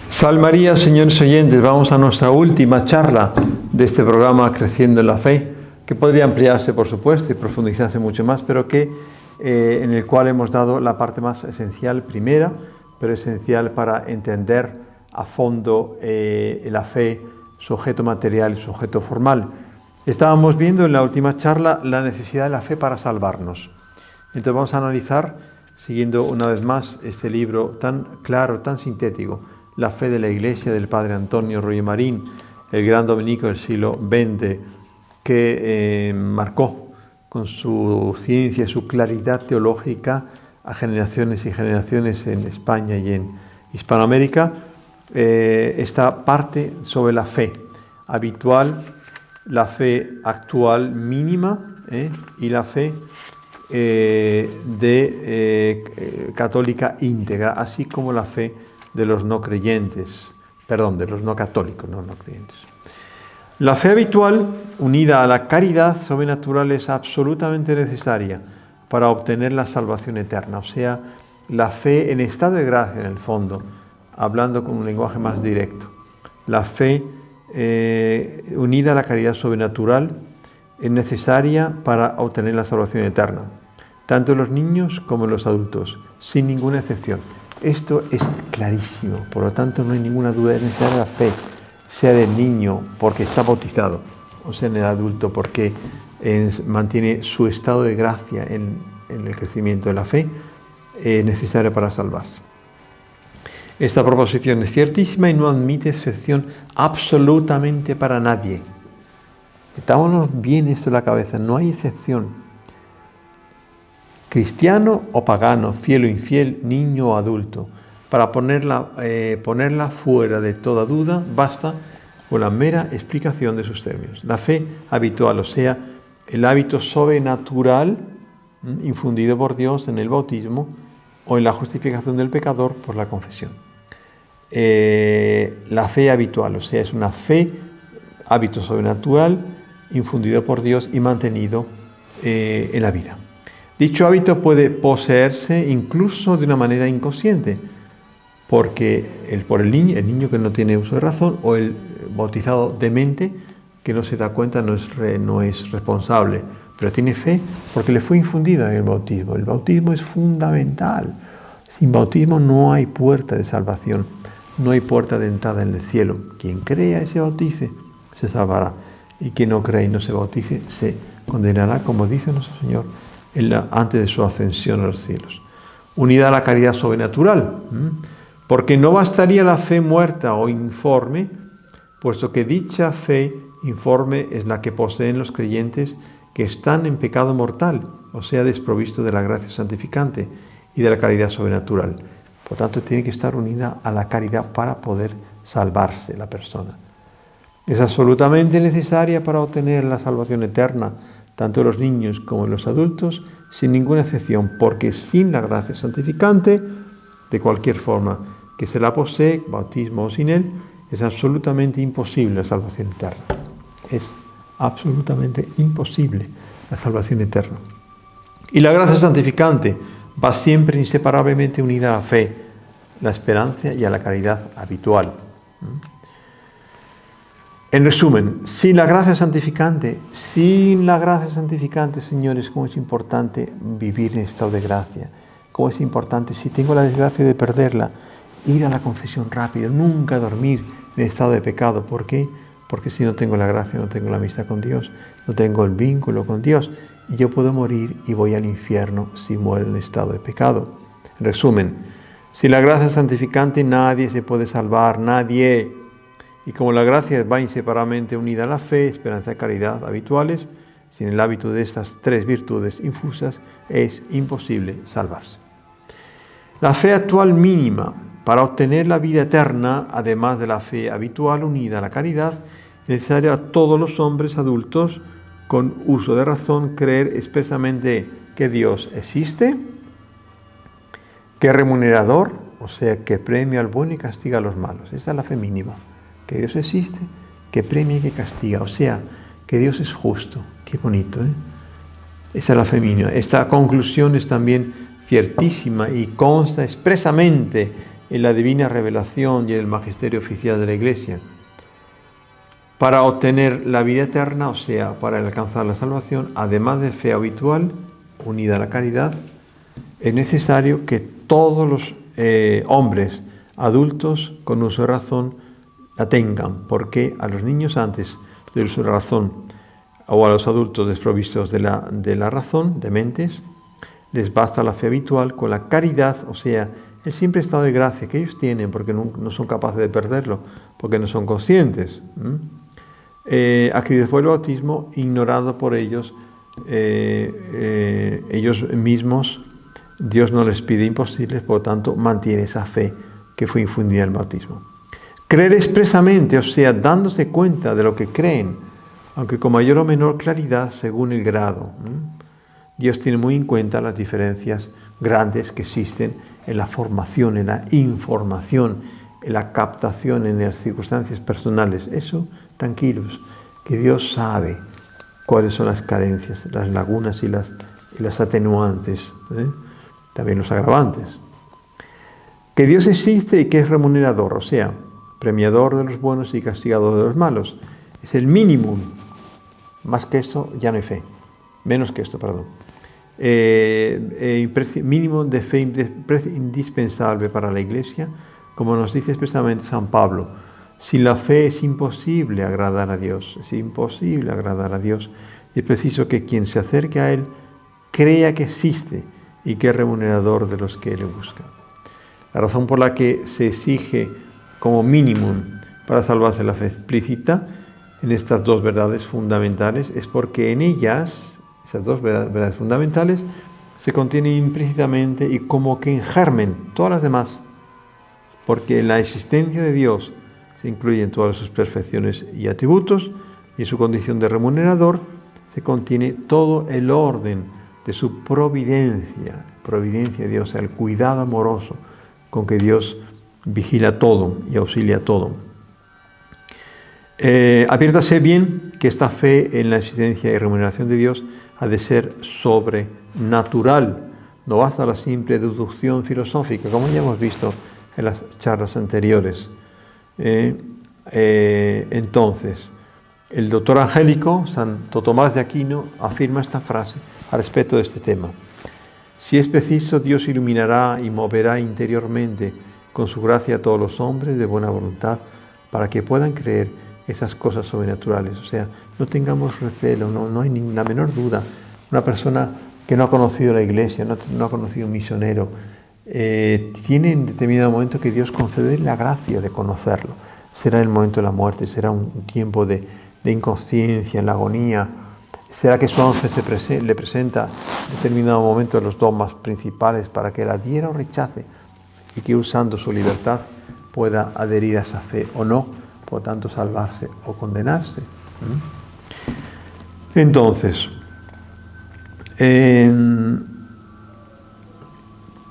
Salve María, señores oyentes, vamos a nuestra última charla de este programa Creciendo en la Fe, que podría ampliarse, por supuesto, y profundizarse mucho más, pero que en el cual hemos dado la parte más esencial, primera, pero esencial para entender a fondo la fe, su objeto material y su objeto formal. Estábamos viendo en la última charla la necesidad de la fe para salvarnos. Entonces vamos a analizar, siguiendo una vez más este libro tan claro, tan sintético, La fe de la Iglesia, del padre Antonio Royo Marín, el gran dominico del siglo XX, que marcó con su ciencia y su claridad teológica a generaciones y generaciones en España y en Hispanoamérica, esta parte sobre la fe habitual, la fe actual mínima y la fe católica íntegra, así como la fe de los no creyentes, de los no católicos, no creyentes. La fe habitual, unida a la caridad sobrenatural, es absolutamente necesaria para obtener la salvación eterna. O sea, la fe en estado de gracia, en el fondo, hablando con un lenguaje más directo. La fe unida a la caridad sobrenatural es necesaria para obtener la salvación eterna, tanto en los niños como en los adultos, sin ninguna excepción. Esto es clarísimo, por lo tanto no hay ninguna duda de necesidad de la fe, sea del niño porque está bautizado, o sea en el adulto porque mantiene su estado de gracia en el crecimiento de la fe, necesaria para salvarse. Esta proposición es ciertísima y no admite excepción absolutamente para nadie. Metámonos bien esto en la cabeza, no hay excepción. Cristiano o pagano, fiel o infiel, niño o adulto. Para ponerla fuera de toda duda, basta con la mera explicación de sus términos. La fe habitual, o sea, el hábito sobrenatural infundido por Dios en el bautismo o en la justificación del pecador por la confesión. La fe habitual, o sea, es una fe, hábito sobrenatural, infundido por Dios y mantenido en la vida. Dicho hábito puede poseerse incluso de una manera inconsciente, porque por el niño que no tiene uso de razón, o el bautizado demente que no se da cuenta, no es responsable, pero tiene fe porque le fue infundida en el bautismo. El bautismo es fundamental. Sin bautismo no hay puerta de salvación, no hay puerta de entrada en el cielo. Quien crea y se bautice se salvará, y quien no cree y no se bautice se condenará, como dice nuestro Señor antes de su ascensión a los cielos. Unida a la caridad sobrenatural, porque no bastaría la fe muerta o informe, puesto que dicha fe informe es la que poseen los creyentes que están en pecado mortal, o sea, desprovisto de la gracia santificante y de la caridad sobrenatural. Por tanto, tiene que estar unida a la caridad para poder salvarse la persona. Es absolutamente necesaria para obtener la salvación eterna, tanto en los niños como en los adultos, sin ninguna excepción, porque sin la gracia santificante, de cualquier forma que se la posee, bautismo o sin él, es absolutamente imposible la salvación eterna. Es absolutamente imposible la salvación eterna. Y la gracia santificante va siempre inseparablemente unida a la fe, la esperanza y a la caridad habitual. En resumen, sin la gracia santificante, señores, cómo es importante vivir en estado de gracia, cómo es importante, si tengo la desgracia de perderla, ir a la confesión rápido, nunca dormir en estado de pecado. ¿Por qué? Porque si no tengo la gracia, no tengo la amistad con Dios, no tengo el vínculo con Dios, y yo puedo morir y voy al infierno si muero en estado de pecado. En resumen, sin la gracia santificante nadie se puede salvar, nadie. Y como la gracia va inseparablemente unida a la fe, esperanza y caridad habituales, sin el hábito de estas tres virtudes infusas, es imposible salvarse. La fe actual mínima para obtener la vida eterna, además de la fe habitual unida a la caridad, es necesario a todos los hombres adultos con uso de razón creer expresamente que Dios existe, que es remunerador, o sea, que premia al bueno y castiga a los malos. Esa es la fe mínima. Que Dios existe, que premia y que castiga. O sea, que Dios es justo. Qué bonito, ¿eh? Esa es la fe mínima. Esta conclusión es también ciertísima y consta expresamente en la divina revelación y en el magisterio oficial de la Iglesia. Para obtener la vida eterna, o sea, para alcanzar la salvación, además de fe habitual, unida a la caridad, es necesario que todos los hombres adultos con uso de razón la tengan, porque a los niños antes del uso de razón o a los adultos desprovistos de la razón, dementes, les basta la fe habitual con la caridad, o sea, el simple estado de gracia que ellos tienen, porque no son capaces de perderlo, porque no son conscientes. Adquiridos por el bautismo, ignorado por ellos, ellos mismos, Dios no les pide imposibles, por lo tanto, mantiene esa fe que fue infundida en el bautismo. Creer expresamente, o sea, dándose cuenta de lo que creen, aunque con mayor o menor claridad según el grado. Dios tiene muy en cuenta las diferencias grandes que existen en la formación, en la información, en la captación, en las circunstancias personales. Eso, tranquilos, que Dios sabe cuáles son las carencias, las lagunas y las atenuantes, también los agravantes. Que Dios existe y que es remunerador, o sea, premiador de los buenos y castigador de los malos. Es el mínimo. Más que esto ya no hay fe. Menos que esto, perdón. Mínimo de fe indispensable para la Iglesia, como nos dice expresamente San Pablo. Sin la fe es imposible agradar a Dios. Es imposible agradar a Dios. Y es preciso que quien se acerque a Él crea que existe y que es remunerador de los que le buscan. La razón por la que se exige como mínimo para salvarse la fe explícita en estas dos verdades fundamentales es porque en ellas, esas dos verdades fundamentales, se contienen implícitamente y como que en germen todas las demás, porque en la existencia de Dios se incluyen todas sus perfecciones y atributos, y en su condición de remunerador se contiene todo el orden de su providencia de Dios, el cuidado amoroso con que Dios vigila todo y auxilia todo. Adviértase bien que esta fe en la existencia y remuneración de Dios ha de ser sobrenatural. No basta la simple deducción filosófica, como ya hemos visto en las charlas anteriores. Entonces, el doctor angélico, Santo Tomás de Aquino, afirma esta frase al respecto de este tema. Si es preciso, Dios iluminará y moverá interiormente con su gracia a todos los hombres de buena voluntad para que puedan creer esas cosas sobrenaturales. O sea, no tengamos recelo, no hay ni la menor duda. Una persona que no ha conocido la Iglesia, no ha conocido un misionero, tiene en determinado momento que Dios concede la gracia de conocerlo. Será el momento de la muerte, será un tiempo de inconsciencia, en la agonía. Será que su ángel le presenta en determinado momento los dogmas principales para que la adhiera o rechace y que usando su libertad pueda adherir a esa fe o no, por tanto salvarse o condenarse. Entonces,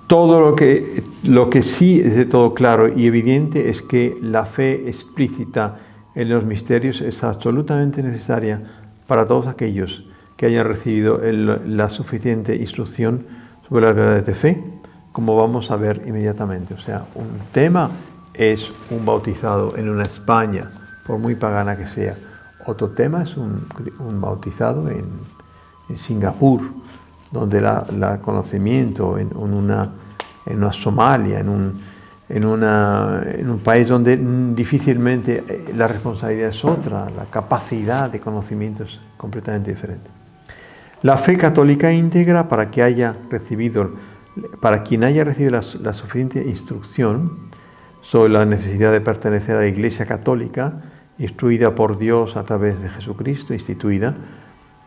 todo lo que sí es de todo claro y evidente es que la fe explícita en los misterios es absolutamente necesaria para todos aquellos que hayan recibido la suficiente instrucción sobre las verdades de fe, como vamos a ver inmediatamente. O sea, un tema es un bautizado en una España, por muy pagana que sea. Otro tema es un bautizado en Singapur, donde el conocimiento en una Somalia, en un país donde difícilmente la responsabilidad es otra, la capacidad de conocimiento es completamente diferente. La fe católica íntegra, para quien haya recibido la suficiente instrucción sobre la necesidad de pertenecer a la Iglesia Católica, instruida por Dios a través de Jesucristo, instituida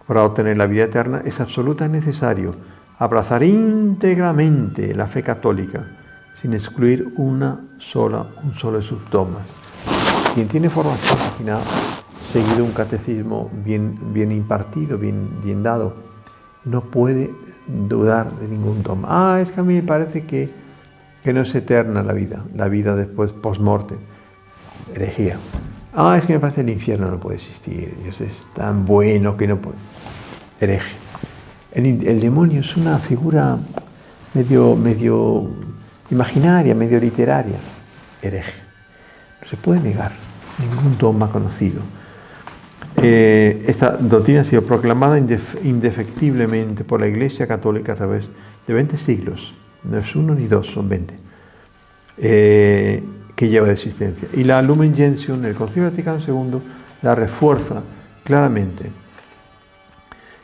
para obtener la vida eterna, es absolutamente necesario abrazar íntegramente la fe católica, sin excluir un solo de sus dogmas. Quien tiene formación, quien ha seguido un catecismo bien impartido, bien dado, no puede dudar de ningún dogma. Es que a mí me parece que no es eterna la vida después, post-morte. Herejía. Es que me parece que el infierno no puede existir, Dios es tan bueno que no puede. Hereje. El demonio es una figura medio imaginaria, medio literaria, hereje. No se puede negar ningún dogma conocido. Esta doctrina ha sido proclamada indefectiblemente por la Iglesia Católica a través de 20 siglos. No es uno ni dos, son 20. Que lleva de existencia. Y la Lumen Gentium, el Concilio Vaticano II, la refuerza claramente.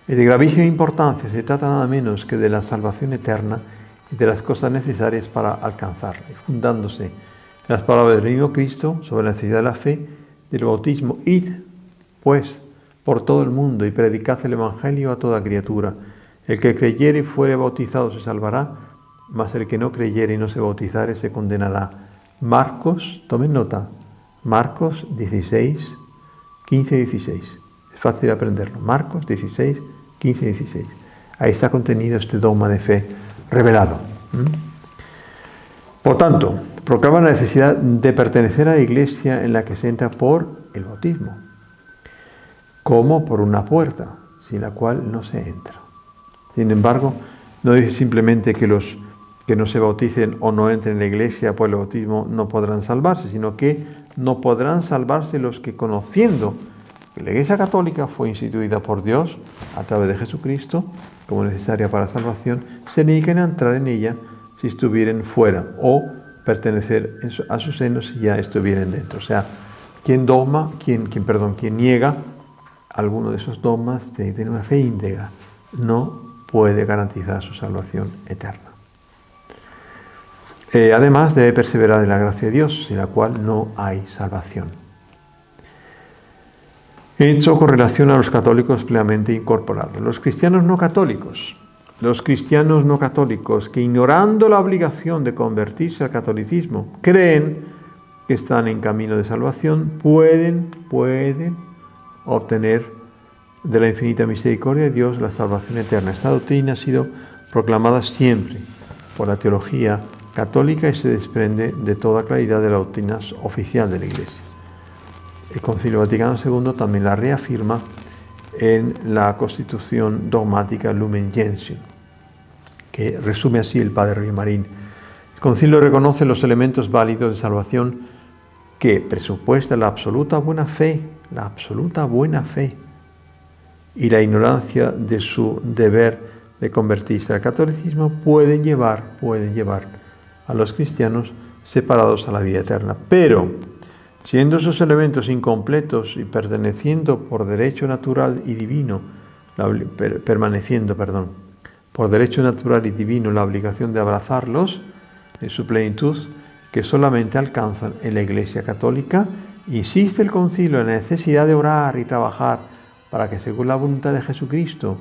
Es de gravísima importancia, se trata nada menos que de la salvación eterna y de las cosas necesarias para alcanzarla, fundándose en las palabras del mismo Cristo sobre la necesidad de la fe, del bautismo. Id, pues, por todo el mundo y predicad el Evangelio a toda criatura. El que creyere y fuere bautizado se salvará, mas el que no creyere y no se bautizare se condenará. Marcos, tomen nota, Marcos 16, 15 y 16. Es fácil aprenderlo. Marcos 16, 15 y 16. Ahí está contenido este dogma de fe revelado. Por tanto, proclama la necesidad de pertenecer a la Iglesia en la que se entra por el bautismo, como por una puerta, sin la cual no se entra. Sin embargo, no dice simplemente que los que no se bauticen o no entren en la Iglesia por el bautismo no podrán salvarse, sino que no podrán salvarse los que, conociendo que la Iglesia Católica fue instituida por Dios a través de Jesucristo como necesaria para la salvación, se niegan a entrar en ella si estuvieran fuera o pertenecer a su seno si ya estuvieran dentro. O sea, quien niega alguno de esos dogmas de una fe íntegra no puede garantizar su salvación eterna. Además, debe perseverar en la gracia de Dios, sin la cual no hay salvación. Hecho con relación a los católicos plenamente incorporados. Los cristianos no católicos que, ignorando la obligación de convertirse al catolicismo, creen que están en camino de salvación, pueden obtener de la infinita misericordia de Dios la salvación eterna. Esta doctrina ha sido proclamada siempre por la teología católica y se desprende de toda claridad de la doctrina oficial de la Iglesia. El Concilio Vaticano II también la reafirma en la Constitución dogmática Lumen Gentium, que resume así el Padre Riemarín. El Concilio reconoce los elementos válidos de salvación que presupuesta la absoluta buena fe y la ignorancia de su deber de convertirse al catolicismo pueden llevar a los cristianos separados a la vida eterna. Pero, siendo esos elementos incompletos y permaneciendo por derecho natural y divino la obligación de abrazarlos en su plenitud, que solamente alcanzan en la Iglesia Católica, insiste el Concilio en la necesidad de orar y trabajar para que, según la voluntad de Jesucristo,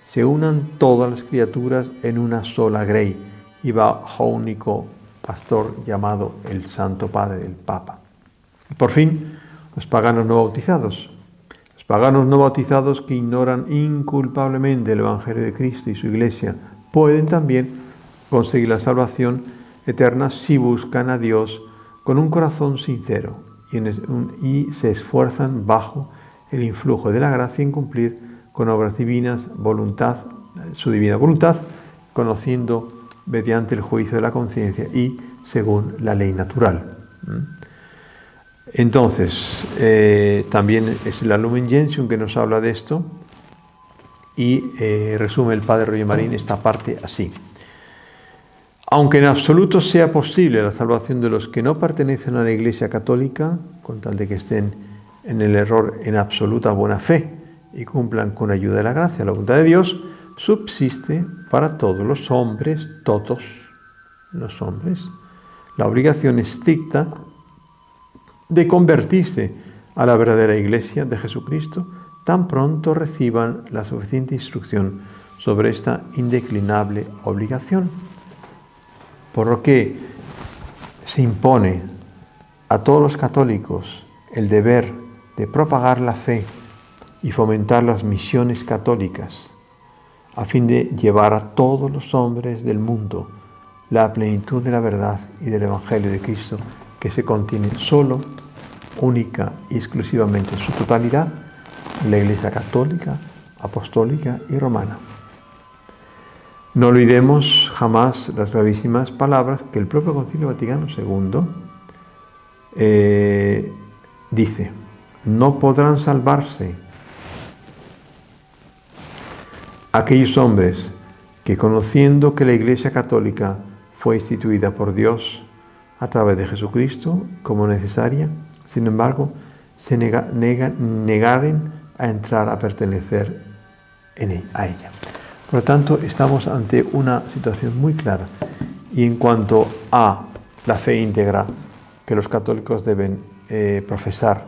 se unan todas las criaturas en una sola grey y bajo un único pastor llamado el Santo Padre, el Papa. Y por fin, los paganos no bautizados. Los paganos no bautizados que ignoran inculpablemente el Evangelio de Cristo y su Iglesia pueden también conseguir la salvación eterna si buscan a Dios con un corazón sincero y se esfuerzan bajo el influjo de la gracia en cumplir con obras divinas, su divina voluntad, conociendo mediante el juicio de la conciencia y según la ley natural. Entonces, también es la Lumen Gentium que nos habla de esto y resume el Padre Riemarín esta parte así. Aunque en absoluto sea posible la salvación de los que no pertenecen a la Iglesia Católica, con tal de que estén en el error en absoluta buena fe y cumplan con ayuda de la gracia la voluntad de Dios, subsiste para todos los hombres, la obligación estricta de convertirse a la verdadera Iglesia de Jesucristo tan pronto reciban la suficiente instrucción sobre esta indeclinable obligación. Por lo que se impone a todos los católicos el deber de propagar la fe y fomentar las misiones católicas a fin de llevar a todos los hombres del mundo la plenitud de la verdad y del Evangelio de Cristo, que se contiene solo, única y exclusivamente en su totalidad en la Iglesia Católica, Apostólica y Romana. No olvidemos jamás las gravísimas palabras que el propio Concilio Vaticano II dice: no podrán salvarse aquellos hombres que, conociendo que la Iglesia Católica fue instituida por Dios a través de Jesucristo como necesaria, sin embargo, se negaren a entrar a pertenecer a ella. Por lo tanto, estamos ante una situación muy clara. Y en cuanto a la fe íntegra que los católicos deben profesar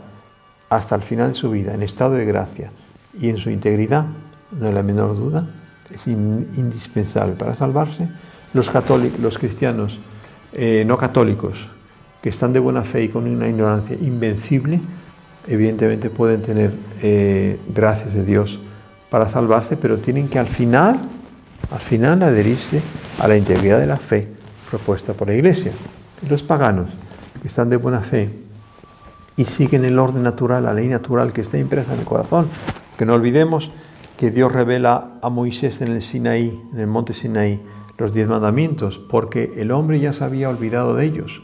hasta el final de su vida, en estado de gracia y en su integridad, no hay la menor duda, es indispensable para salvarse. Los cristianos no católicos, que están de buena fe y con una ignorancia invencible, evidentemente pueden tener gracias de Dios para salvarse, pero tienen que al final adherirse a la integridad de la fe propuesta por la Iglesia. Los paganos, que están de buena fe y siguen el orden natural, la ley natural que está impresa en el corazón, que no olvidemos que Dios revela a Moisés en el Sinaí, en el monte Sinaí, los 10 mandamientos, porque el hombre ya se había olvidado de ellos,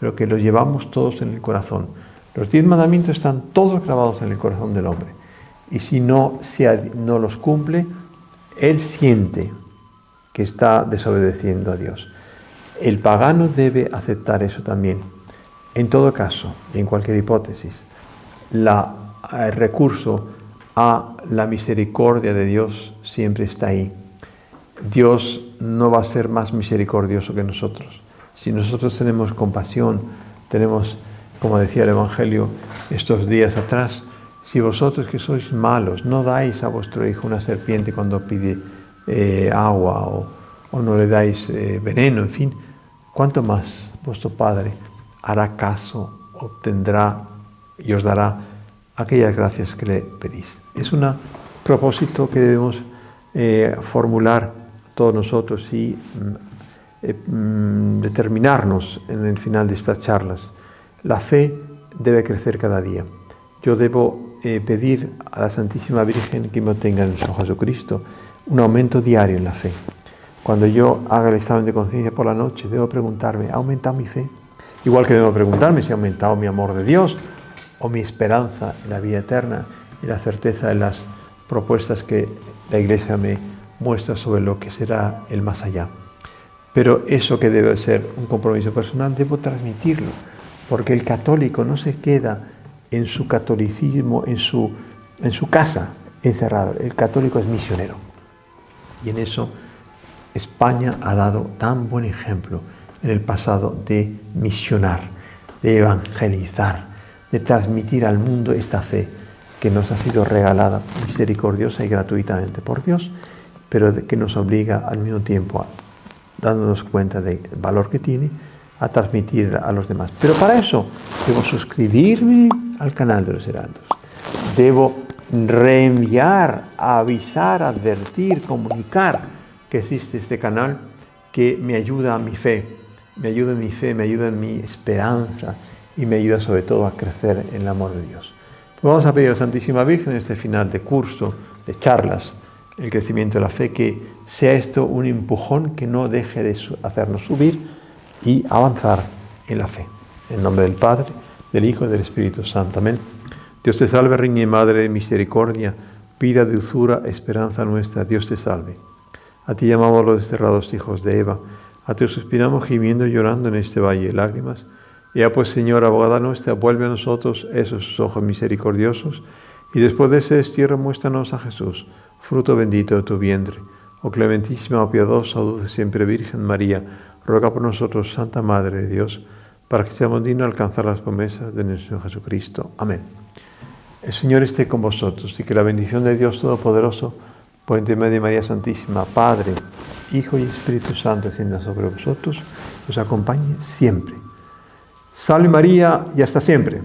pero que los llevamos todos en el corazón. Los 10 mandamientos están todos grabados en el corazón del hombre. Y si no los cumple, él siente que está desobedeciendo a Dios. El pagano debe aceptar eso también. En todo caso, y en cualquier hipótesis, el recurso a la misericordia de Dios siempre está ahí. Dios no va a ser más misericordioso que nosotros. Si nosotros tenemos compasión, tenemos, como decía el Evangelio estos días atrás, si vosotros que sois malos no dais a vuestro hijo una serpiente cuando pide agua o no le dais veneno, en fin, ¿cuánto más vuestro Padre hará caso, obtendrá y os dará aquellas gracias que le pedís? Es un propósito que debemos formular todos nosotros y determinarnos en el final de estas charlas. La fe debe crecer cada día. Yo debo pedir a la Santísima Virgen que me tenga en su Hijo Jesucristo un aumento diario en la fe. Cuando yo haga el examen de conciencia por la noche, debo preguntarme, ¿ha aumentado mi fe? Igual que debo preguntarme si ha aumentado mi amor de Dios o mi esperanza en la vida eterna y la certeza de las propuestas que la Iglesia me muestra sobre lo que será el más allá. Pero eso que debe ser un compromiso personal, debo transmitirlo, porque el católico no se queda en su catolicismo, en su casa encerrado. El católico es misionero. Y en eso España ha dado tan buen ejemplo en el pasado de misionar, de evangelizar, de transmitir al mundo esta fe que nos ha sido regalada misericordiosa y gratuitamente por Dios, pero que nos obliga al mismo tiempo, dándonos cuenta del valor que tiene, a transmitir a los demás. Pero para eso debo suscribirme al canal de los Heraldos. Debo reenviar, avisar, advertir, comunicar que existe este canal que me ayuda a mi fe, me ayuda en mi fe, me ayuda en mi esperanza y me ayuda sobre todo a crecer en el amor de Dios. Pues vamos a pedir a la Santísima Virgen en este final de curso, de charlas, el crecimiento de la fe, que sea esto un empujón que no deje de hacernos subir y avanzar en la fe. En nombre del Padre, del Hijo y del Espíritu Santo. Amén. Dios te salve, Reina y Madre de misericordia, vida, dulzura, esperanza nuestra. Dios te salve. A ti llamamos los desterrados hijos de Eva. A ti suspiramos gimiendo y llorando en este valle de lágrimas. Ya pues, Señora, abogada nuestra, vuelve a nosotros esos ojos misericordiosos y después de ese destierro muéstranos a Jesús, fruto bendito de tu vientre. Oh clementísima, oh piadosa, oh dulce siempre Virgen María, ruega por nosotros, Santa Madre de Dios, para que seamos dignos de alcanzar las promesas de nuestro Jesucristo. Amén. El Señor esté con vosotros y que la bendición de Dios Todopoderoso, por intermedio de María Santísima, Padre, Hijo y Espíritu Santo, descienda sobre vosotros, os acompañe siempre. Salve María y hasta siempre.